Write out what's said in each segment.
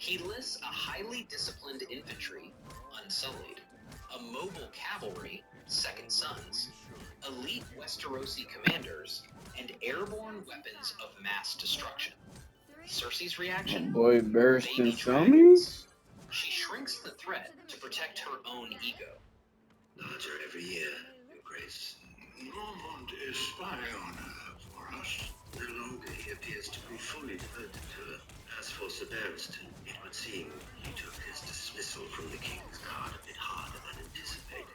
He lists a highly disciplined infantry, Unsullied, a mobile cavalry, Second Sons, elite Westerosi commanders, and airborne weapons of mass destruction. Cersei's reaction? Boy, burst Baby and dragons. She shrinks the threat to protect her own ego. Larger every year, Your Grace. Mormont is spying on her for us. No longer he appears to be fully devoted to her. As for Sir Barristan, it would seem he took his dismissal from the King's Guard a bit harder than anticipated.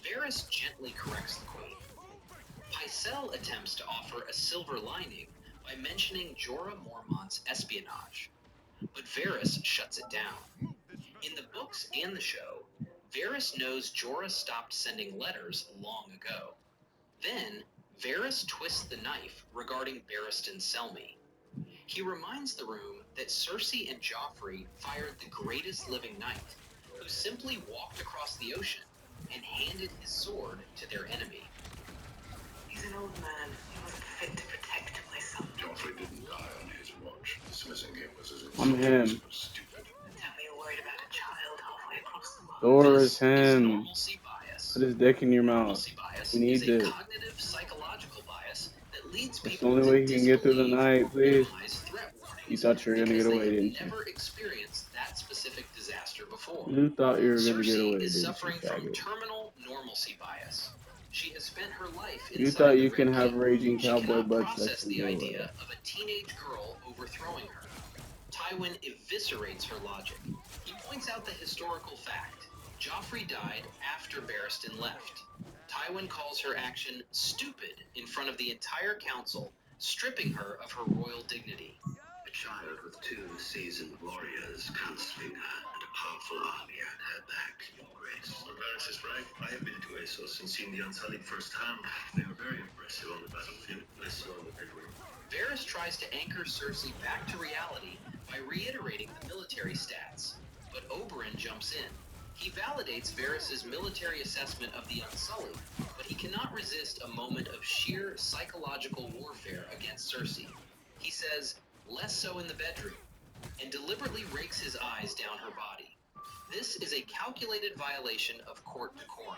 Varys gently corrects the Queen. Pycelle attempts to offer a silver lining by mentioning Jorah Mormont's espionage, but Varys shuts it down. In the books and the show, Varys knows Jorah stopped sending letters long ago. Then, Varys twists the knife regarding Barristan Selmy. He reminds the room that Cersei and Joffrey fired the greatest living knight, who simply walked across the ocean and handed his sword to their enemy. He's an old man. He wasn't fit to protect my son. Joffrey didn't die on his watch. Dismissing him was as I'm him. stupid. Tell me you're worried about a child halfway across the world. Thor This is him. normalcy bias. Put his dick in your mouth. Normalcy bias We need is a this. cognitive psychological bias that leads That's the people only to way he can get through the disbelieve night, or please. minimize threat warnings You thought you were gonna because get they away, have didn't you? never experienced that specific disaster before. You thought you were gonna get Cersei away, is didn't suffering you, from faggot? terminal normalcy bias. She has spent her life You inside thought the you Red can have Keep. raging She cowboy cannot butt process sex in the your idea life. of a teenage girl overthrowing her. Tywin eviscerates her logic. He points out the historical fact. Joffrey died after Barristan left. Tywin calls her action stupid in front of the entire council, stripping her of her royal dignity. A child with 2 seasoned warriors counseling her and a powerful army at her back, Your Grace. Varys is right. I have been to Essos and seen the Unsullied firsthand. They are very impressive on the battlefield, less so on the bedroom. Varys tries to anchor Cersei back to reality by reiterating the military stats, but Oberyn jumps in. He validates Varys' military assessment of the Unsullied, but he cannot resist a moment of sheer psychological warfare against Cersei. He says, less so in the bedroom, and deliberately rakes his eyes down her body. This is a calculated violation of court decorum.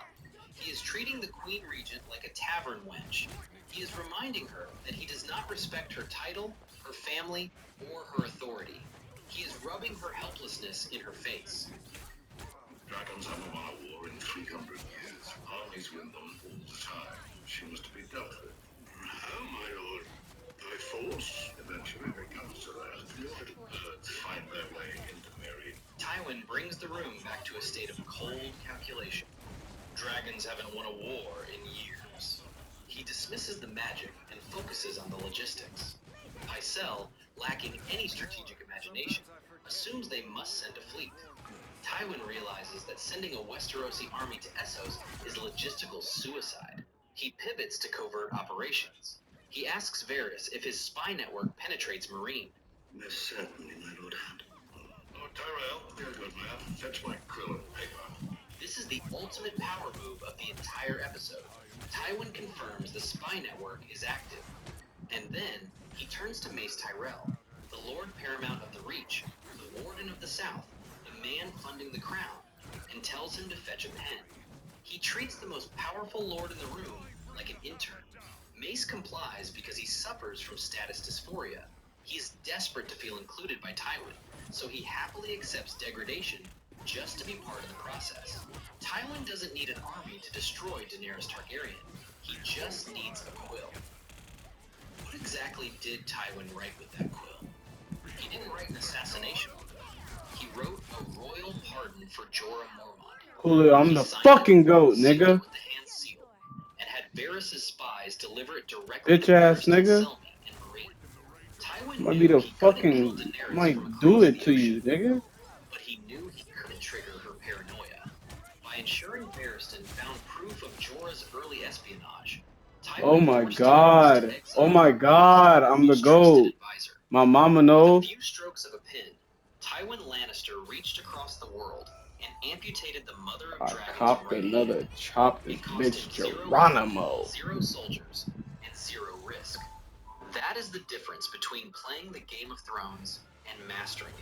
He is treating the Queen Regent like a tavern wench. He is reminding her that he does not respect her title, her family, or her authority. He is rubbing her helplessness in her face. Dragons haven't won a war in 300 years. Armies win them all the time. She was to be dealt with. How, my lord? By force? Eventually there comes to that. The little birds find their way into Mary. Tywin brings the room back to a state of cold calculation. Dragons haven't won a war in years. He dismisses the magic and focuses on the logistics. Pycelle, lacking any strategic imagination, assumes they must send a fleet. Tywin realizes that sending a Westerosi army to Essos is logistical suicide. He pivots to covert operations. He asks Varys if his spy network penetrates Marine. Most certainly, my lord Hand. Lord Tyrell, you're a good man. Fetch my quill and paper. This is the ultimate power move of the entire episode. Tywin confirms the spy network is active. And then, he turns to Mace Tyrell, the Lord Paramount of the Reach, the Warden of the South, the man funding the crown, and tells him to fetch a pen. He treats the most powerful lord in the room like an intern. Mace complies because he suffers from status dysphoria. He is desperate to feel included by Tywin, so he happily accepts degradation just to be part of the process. Tywin doesn't need an army to destroy Daenerys Targaryen. He just needs a quill. What exactly did Tywin write with that quill? He didn't write an assassination order. He wrote a royal pardon for Jorah Mormont. Coolio, I'm He the signed fucking it, goat, sealed it nigga. with the hand seal, and had Varys' spies deliver it directly Bitch to ass Barristan nigga. Selmy and Marine. Tywin Might knew be the he couldn't kill fucking, Daenerys might from do across it the to ocean, you, nigga. but he knew he could trigger her paranoia. By ensuring Barristan found proof of Jorah's early espionage, Tywin Oh my forced Daenerys god. to Oh exile my her god. I'm the most trusted goat. advisor. My mama With a knows. few strokes of a pen, Tywin Lannister reached across the world and amputated the Mother of I Dragons' copped right another hand. chop this It cost bitch him 0 Geronimo. men, 0 soldiers, and 0 risk. That is the difference between playing the Game of Thrones and mastering it.